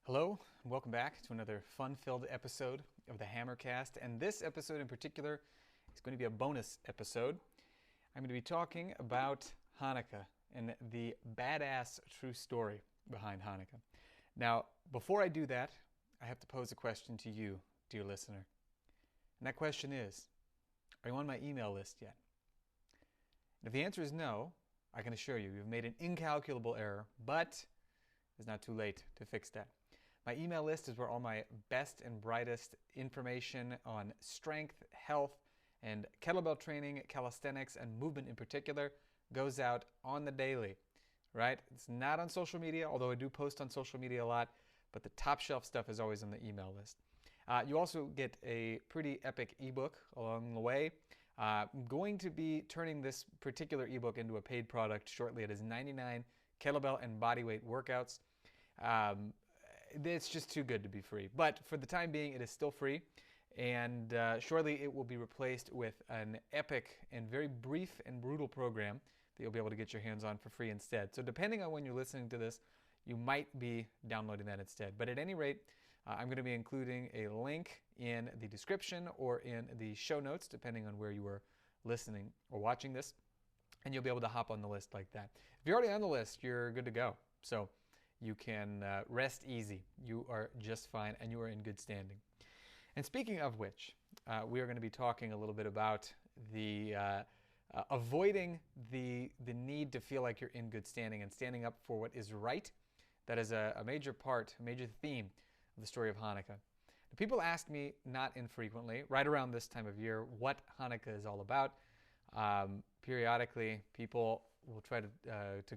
Hello, and welcome back to another fun-filled episode of the Hammercast. And this episode in particular is going to be a bonus episode. I'm going to be talking about Hanukkah and the badass true story behind Hanukkah. Now, before I do that, I have to pose a question to you, dear listener. And that question is, are you on my email list yet? And if the answer is no, I can assure you, you've made an incalculable error, but it's not too late to fix that. My email list is where all my best and brightest information on strength, health, and kettlebell training, calisthenics, and movement in particular goes out on the daily, right? It's not on social media, although I do post on social media a lot, but the top shelf stuff is always on the email list. You also get a pretty epic ebook along the way. I'm going to be turning this particular ebook into a paid product shortly. It is 99 kettlebell and bodyweight workouts. It's just too good to be free. But for the time being, it is still free. And shortly, it will be replaced with an epic and very brief and brutal program that you'll be able to get your hands on for free instead. So depending on when you're listening to this, you might be downloading that instead. But at any rate, I'm going to be including a link in the description or in the show notes, depending on where you are listening or watching this. And you'll be able to hop on the list like that. If you're already on the list, you're good to go. So you can rest easy. You are just fine, and you are in good standing. And speaking of which, we are going to be talking a little bit about the avoiding the need to feel like you're in good standing and standing up for what is right. That is a major part, a major theme of the story of Hanukkah. Now, people ask me not infrequently, right around this time of year, what Hanukkah is all about. Periodically, people will try to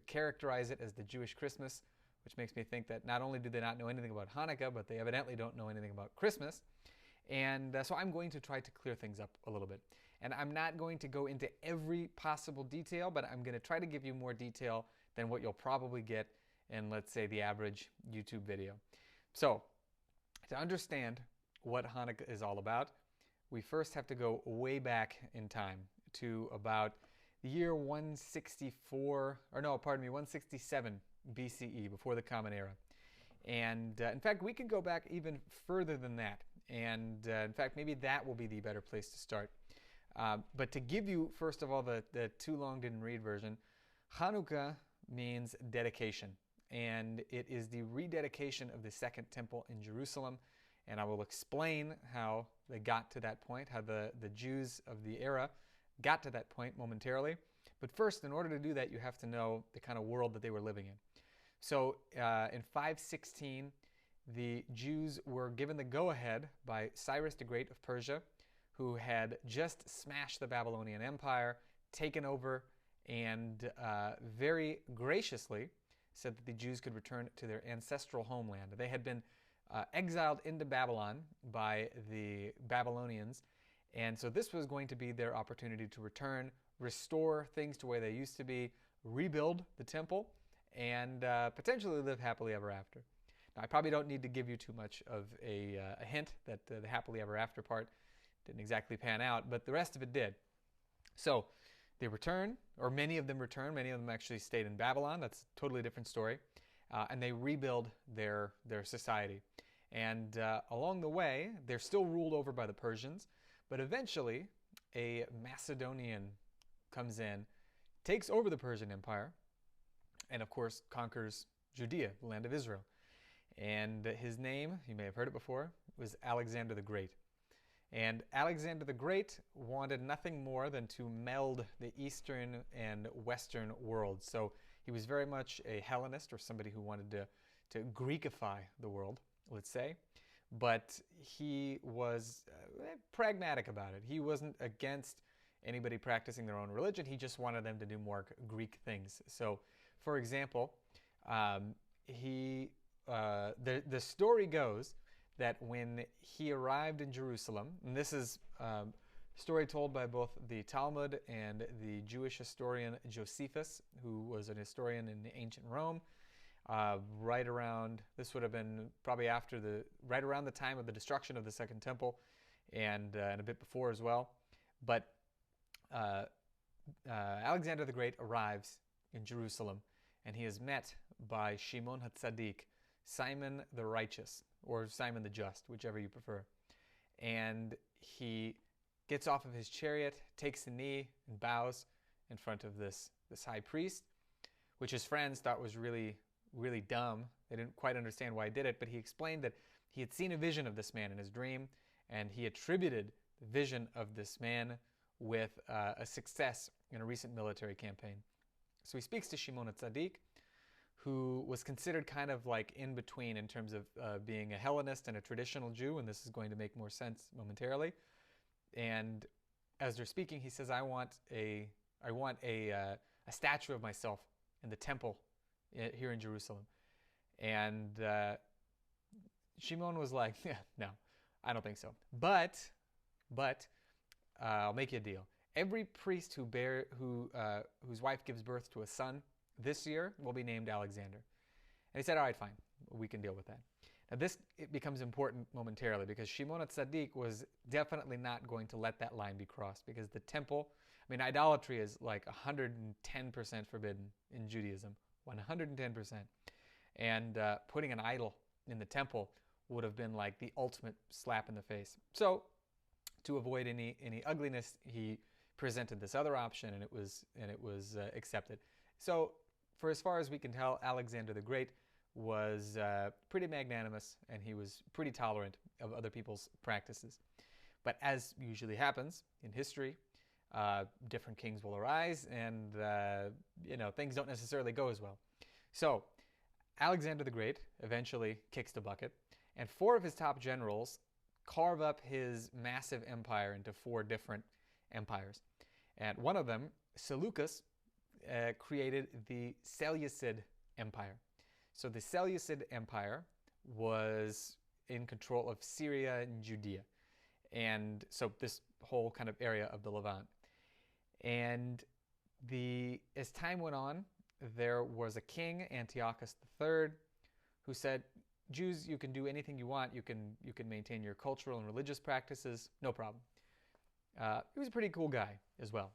characterize it as the Jewish Christmas, which makes me think that not only do they not know anything about Hanukkah, but they evidently don't know anything about Christmas. And so I'm going to try to clear things up a little bit. And I'm not going to go into every possible detail, but I'm going to try to give you more detail than what you'll probably get in, let's say, the average YouTube video. So, to understand what Hanukkah is all about, we first have to go way back in time to about the year 167 BCE, before the Common Era. And in fact, we could go back even further than that. And in fact, maybe that will be the better place to start. But to give you, first of all, the too long didn't read version, Hanukkah means dedication. And it is the rededication of the Second Temple in Jerusalem. And I will explain how they got to that point, how the Jews of the era got to that point momentarily. But first, in order to do that, you have to know the kind of world that they were living in. So in 516, the Jews were given the go-ahead by Cyrus the Great of Persia, who had just smashed the Babylonian Empire, taken over, and very graciously said that the Jews could return to their ancestral homeland. They had been exiled into Babylon by the Babylonians, and so this was going to be their opportunity to return, restore things to where they used to be, rebuild the temple, and potentially live happily ever after. Now, I probably don't need to give you too much of a hint that the happily ever after part didn't exactly pan out, but the rest of it did. So they return, or many of them return. Many of them actually stayed in Babylon. That's a totally different story. And they rebuild their society. And along the way, they're still ruled over by the Persians, but eventually a Macedonian comes in, takes over the Persian Empire, and of course conquers Judea, the land of Israel. And his name, you may have heard it before, was Alexander the Great. And Alexander the Great wanted nothing more than to meld the Eastern and Western worlds. So he was very much a Hellenist, or somebody who wanted to Greekify the world, let's say. But he was pragmatic about it. He wasn't against anybody practicing their own religion. He just wanted them to do more Greek things. So, for example, the story goes that when he arrived in Jerusalem, and this is a story told by both the Talmud and the Jewish historian Josephus, who was an historian in ancient Rome, right around, this would have been probably right around the time of the destruction of the Second Temple, and a bit before as well. But Alexander the Great arrives in Jerusalem, and he is met by Shimon HaTzadik, Simon the Righteous, or Simon the Just, whichever you prefer. And he gets off of his chariot, takes a knee, and bows in front of this high priest, which his friends thought was really, really dumb. They didn't quite understand why he did it, but he explained that he had seen a vision of this man in his dream, and he attributed the vision of this man with a success in a recent military campaign. So he speaks to Shimon HaTzadik, who was considered kind of like in between in terms of being a Hellenist and a traditional Jew, and this is going to make more sense momentarily. And as they're speaking, he says, I want a statue of myself in the temple here in Jerusalem. And Shimon was like, yeah, no, I don't think so. But I'll make you a deal. Every priest whose wife gives birth to a son this year will be named Alexander. And he said, all right, fine, we can deal with that. Now it becomes important momentarily, because Shimon HaTzadik was definitely not going to let that line be crossed, because the temple, I mean, idolatry is like 110% forbidden in Judaism, 110%. And putting an idol in the temple would have been like the ultimate slap in the face. So to avoid any ugliness, he presented this other option, and it was accepted. So for as far as we can tell, Alexander the Great was pretty magnanimous, and he was pretty tolerant of other people's practices. But as usually happens in history, different kings will arise, and things don't necessarily go as well. So Alexander the Great eventually kicks the bucket, and 4 of his top generals carve up his massive empire into 4 different empires. And one of them, Seleucus, created the Seleucid Empire. So the Seleucid Empire was in control of Syria and Judea, and so this whole kind of area of the Levant. And as time went on, there was a king, Antiochus III, who said, Jews, you can do anything you want. You can maintain your cultural and religious practices, no problem. He was a pretty cool guy as well.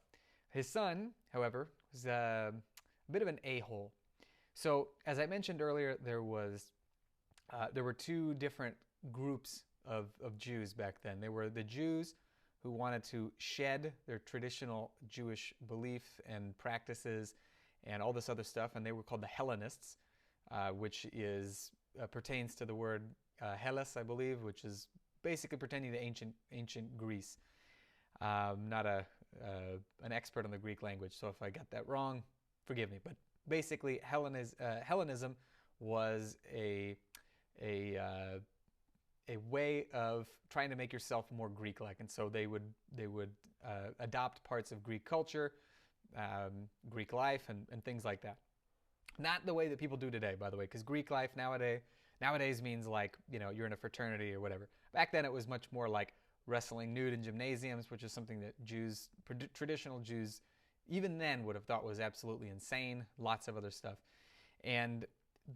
His son, however, was a bit of an a-hole. So, as I mentioned earlier, there were 2 different groups of Jews back then. There were the Jews who wanted to shed their traditional Jewish belief and practices and all this other stuff, and they were called the Hellenists, which pertains to the word Hellas, I believe, which is basically pertaining to ancient Greece. Not an expert on the Greek language, so if I got that wrong, forgive me. But basically, Hellenism was a way of trying to make yourself more Greek-like, and so they would adopt parts of Greek culture, Greek life, and things like that. Not the way that people do today, by the way, because Greek life nowadays means like, you're in a fraternity or whatever. Back then, it was much more like wrestling nude in gymnasiums, which is something that traditional Jews, even then would have thought was absolutely insane. Lots of other stuff. And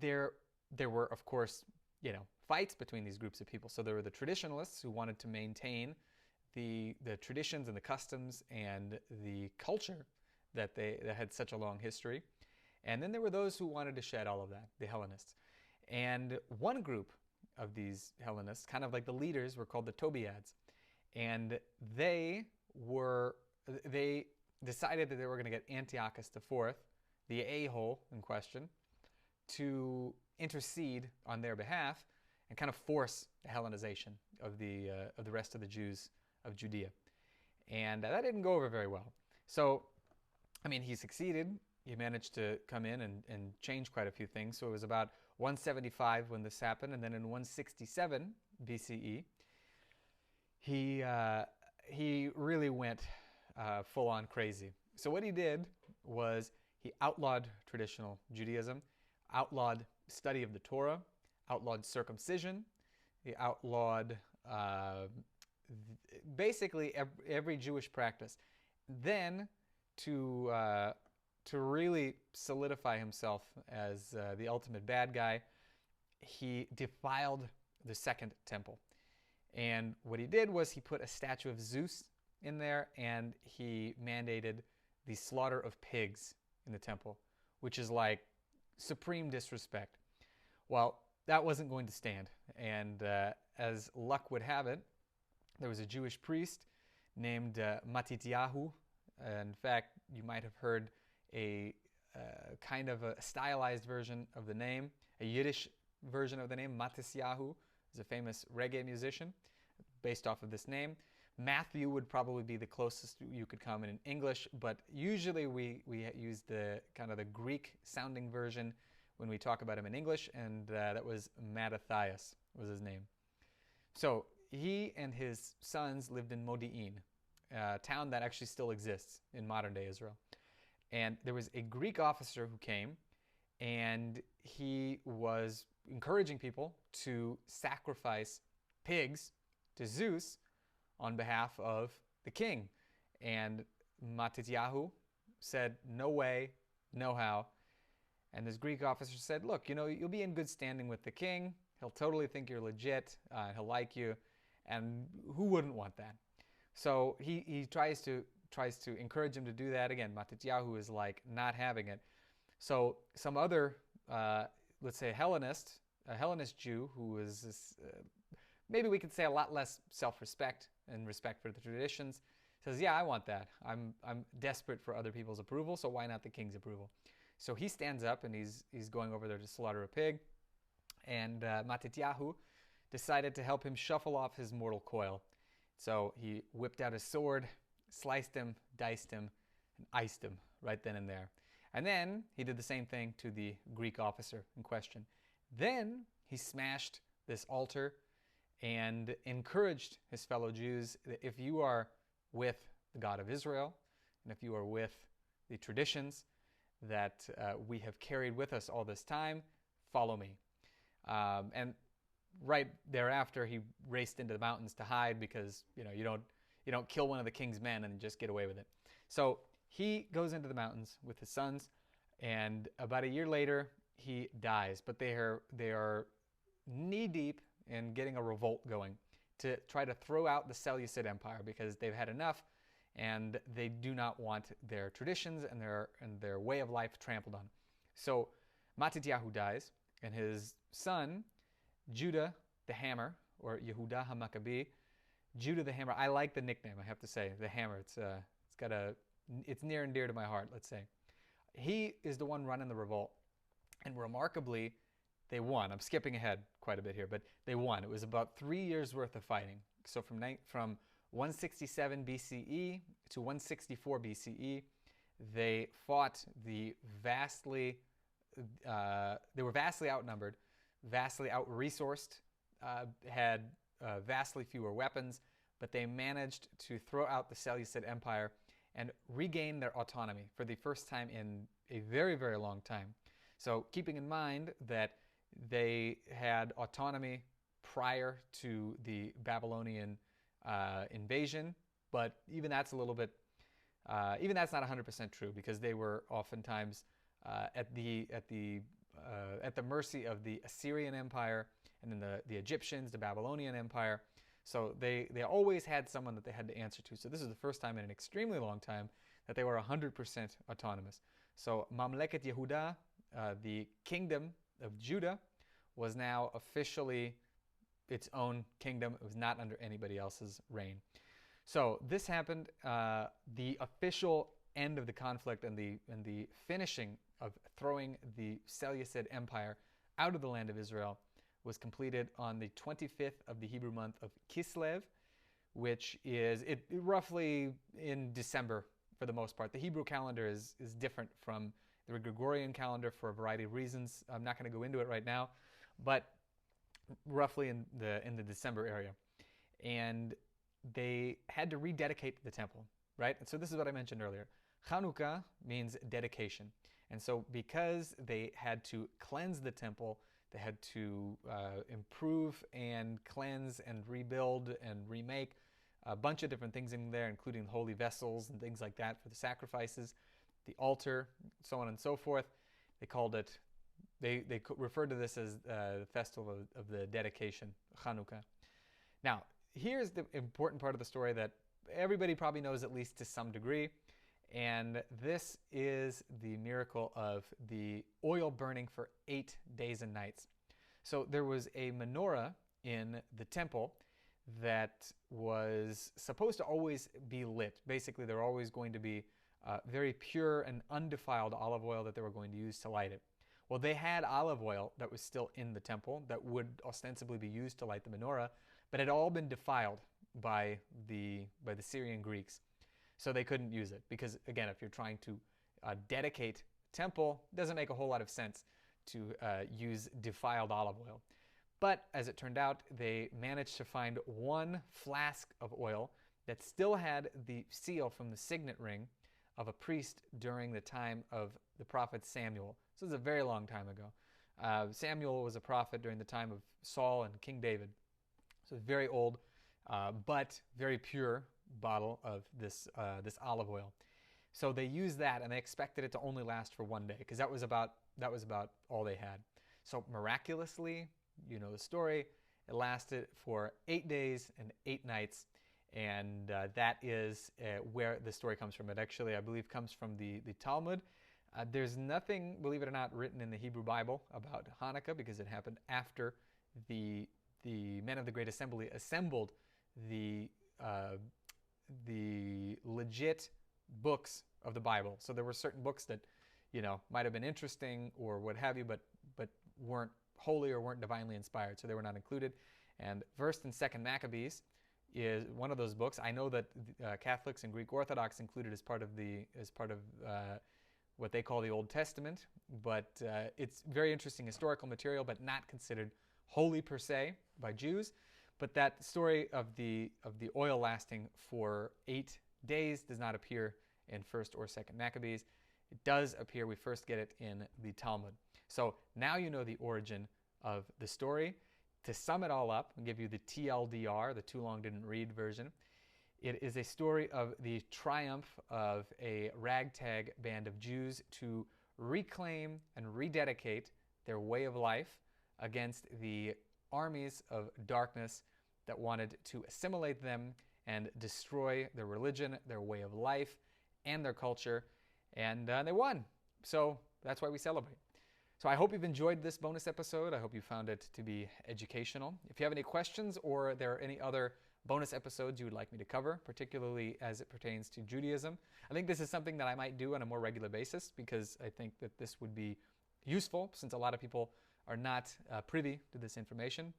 there were, of course, fights between these groups of people. So there were the traditionalists who wanted to maintain the traditions and the customs and the culture that had such a long history. And then there were those who wanted to shed all of that, the Hellenists. And one group of these Hellenists, kind of like the leaders, were called the Tobiads. And they decided that they were going to get Antiochus IV, the a-hole in question, to intercede on their behalf and kind of force the Hellenization of the rest of the Jews of Judea. And that didn't go over very well. So, I mean, he succeeded. He managed to come in and change quite a few things. So it was about 175 when this happened, and then in 167 BCE, he really went full-on crazy. So what he did was he outlawed traditional Judaism, outlawed study of the Torah, outlawed circumcision, he outlawed basically every Jewish practice. Then to really solidify himself as the ultimate bad guy, he defiled the Second Temple. And what he did was he put a statue of Zeus in there, and he mandated the slaughter of pigs in the temple, which is like supreme disrespect. Well, that wasn't going to stand. And as luck would have it, there was a Jewish priest named Matityahu. In fact, you might have heard a kind of a stylized version of the name, a Yiddish version of the name. Matisyahu is a famous reggae musician based off of this name. Matthew would probably be the closest you could come in English, but usually we use the kind of the Greek sounding version when we talk about him in English, and that was Mattathias was his name. So he and his sons lived in Modi'in, a town that actually still exists in modern day Israel. And there was a Greek officer who came, and he was encouraging people to sacrifice pigs to Zeus on behalf of the king. And Matityahu said, no way, no how. And this Greek officer said, look, you'll be in good standing with the king. He'll totally think you're legit. He'll like you. And who wouldn't want that? So he tries to encourage him to do that. Again, Matityahu is like not having it. So some other, let's say a Hellenist Jew who is this, maybe we could say a lot less self-respect and respect for the traditions, says, yeah, I want that. I'm desperate for other people's approval, so why not the king's approval? So he stands up and he's going over there to slaughter a pig. And Matityahu decided to help him shuffle off his mortal coil. So he whipped out his sword, sliced him, diced him, and iced him right then and there. And then he did the same thing to the Greek officer in question. Then he smashed this altar and encouraged his fellow Jews that if you are with the God of Israel, and if you are with the traditions that we have carried with us all this time, follow me. And right thereafter, he raced into the mountains to hide because you don't kill one of the king's men and just get away with it. So he goes into the mountains with his sons, and about a year later, he dies. But they are knee deep in getting a revolt going to try to throw out the Cellucid Empire because they've had enough, and they do not want their traditions and their way of life trampled on. So Matityahu dies, and his son, Judah the Hammer, or Yehuda HaMaccabee, Judah the Hammer. I like the nickname, I have to say, the Hammer. It's near and dear to my heart, let's say. He is the one running the revolt, and remarkably, they won. I'm skipping ahead quite a bit here, but they won. It was about 3 years worth of fighting. So from 167 BCE to 164 BCE, they fought they were vastly outnumbered, vastly out-resourced, had vastly fewer weapons, but they managed to throw out the Cellucid Empire and regain their autonomy for the first time in a very, very long time. So keeping in mind that they had autonomy prior to the Babylonian invasion, but even that's a little bit, even that's not 100% true because they were oftentimes at the mercy of the Assyrian Empire and then the Egyptians, the Babylonian Empire. So they always had someone that they had to answer to. So this is the first time in an extremely long time that they were 100% autonomous. So Mamleket Yehuda, the kingdom of Judah, was now officially its own kingdom. It was not under anybody else's reign. So this happened. The official end of the conflict and the finishing of throwing the Cellucid Empire out of the land of Israel was completed on the 25th of the Hebrew month of Kislev, which is roughly in December for the most part. The Hebrew calendar is different from the Gregorian calendar for a variety of reasons. I'm not going to go into it right now, but roughly in the December area. And they had to rededicate the temple, right? And so this is what I mentioned earlier. Hanukkah means dedication. And so because they had to cleanse the temple, they had to improve and cleanse and rebuild and remake a bunch of different things in there, including holy vessels and things like that for the sacrifices, the altar, so on and so forth. They called it, they referred to this as the festival of the dedication, Hanukkah. Now, here's the important part of the story that everybody probably knows at least to some degree, and this is the miracle of the oil burning for 8 days and nights. So there was a menorah in the temple that was supposed to always be lit. Basically, there were always going to be very pure and undefiled olive oil that they were going to use to light it. Well, they had olive oil that was still in the temple that would ostensibly be used to light the menorah, but it had all been defiled by the Syrian Greeks. So they couldn't use it because, again, if you're trying to dedicate a temple, it doesn't make a whole lot of sense to use defiled olive oil. But as it turned out, they managed to find one flask of oil that still had the seal from the signet ring of a priest during the time of the prophet Samuel. So this is a very long time ago. Samuel was a prophet during the time of Saul and King David. So very old, but very pure bottle of this olive oil. So they used that, and they expected it to only last for one day, because that was about all they had. So miraculously, you know the story, it lasted for 8 days and 8 nights, and that is where the story comes from. It actually, I believe, comes from the Talmud. There's nothing, believe it or not, written in the Hebrew Bible about Hanukkah, because it happened after the men of the Great Assembly assembled the legit books of the Bible. So there were certain books that, you know, might have been interesting or what have you, but weren't holy or weren't divinely inspired, so they were not included. And 1st and 2nd Maccabees is one of those books. I know that Catholics and Greek Orthodox included as part of what they call the Old Testament, but it's very interesting historical material, but not considered holy per se by Jews. But that story of the oil lasting for 8 days does not appear in 1st or 2nd Maccabees. It does appear, we first get it in the Talmud. So now you know the origin of the story. To sum it all up and give you the TLDR, the too long didn't read version, it is a story of the triumph of a ragtag band of Jews to reclaim and rededicate their way of life against the armies of darkness that wanted to assimilate them and destroy their religion, their way of life, and their culture. And they won. So that's why we celebrate. So I hope you've enjoyed this bonus episode. I hope you found it to be educational. If you have any questions or there are any other bonus episodes you would like me to cover, particularly as it pertains to Judaism, I think this is something that I might do on a more regular basis, because I think that this would be useful since a lot of people are not privy to this information.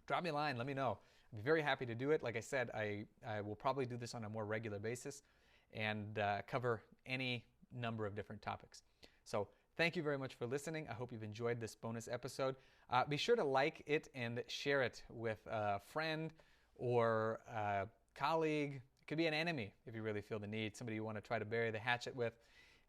Drop me a line, let me know. I'd be very happy to do it. Like I said, I will probably do this on a more regular basis and cover any number of different topics. So thank you very much for listening. I hope you've enjoyed this bonus episode. Be sure to like it and share it with a friend or a colleague. It could be an enemy if you really feel the need, somebody you want to try to bury the hatchet with.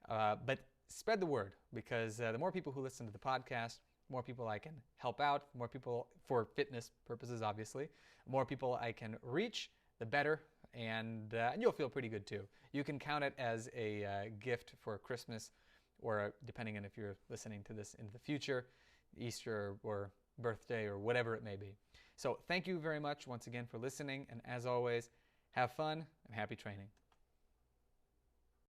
But spread the word, because the more people who listen to the podcast, more people I can help out, more people, for fitness purposes obviously, more people I can reach, the better, and you'll feel pretty good too. You can count it as a gift for Christmas, or depending on if you're listening to this in the future, Easter or birthday or whatever it may be. So thank you very much once again for listening, and as always, have fun and happy training.